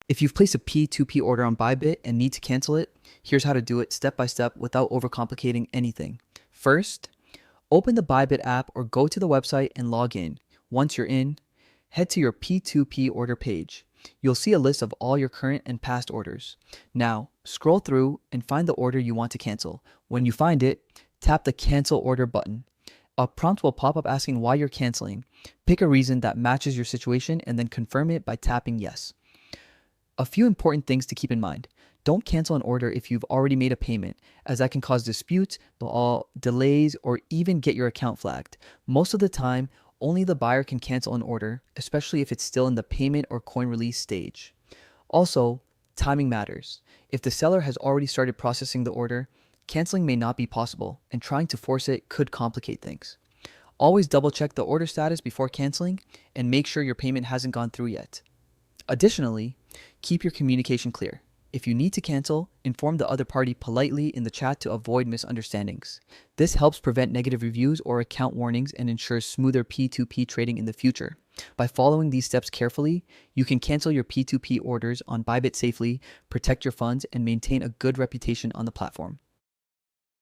If you've placed a P2P order on ByBit and need to cancel it, here's how to do it step by step without overcomplicating anything. First, open the ByBit app or go to the website and log in. Once you're in, head to your P2P order page. You'll see a list of all your current and past orders. Now, scroll through and find the order you want to cancel. When you find it, tap the Cancel Order button. A prompt will pop up asking why you're canceling. Pick a reason that matches your situation and then confirm it by tapping Yes. A few important things to keep in mind. Don't cancel an order if you've already made a payment, as that can cause disputes, delays, or even get your account flagged. Most of the time, only the buyer can cancel an order, especially if it's still in the payment or coin release stage. Also, timing matters. If the seller has already started processing the order, canceling may not be possible, and trying to force it could complicate things. Always double check the order status before canceling and make sure your payment hasn't gone through yet. Additionally, keep your communication clear. If you need to cancel, inform the other party politely in the chat to avoid misunderstandings. This helps prevent negative reviews or account warnings and ensures smoother P2P trading in the future. By following these steps carefully, you can cancel your P2P orders on ByBit safely, protect your funds, and maintain a good reputation on the platform.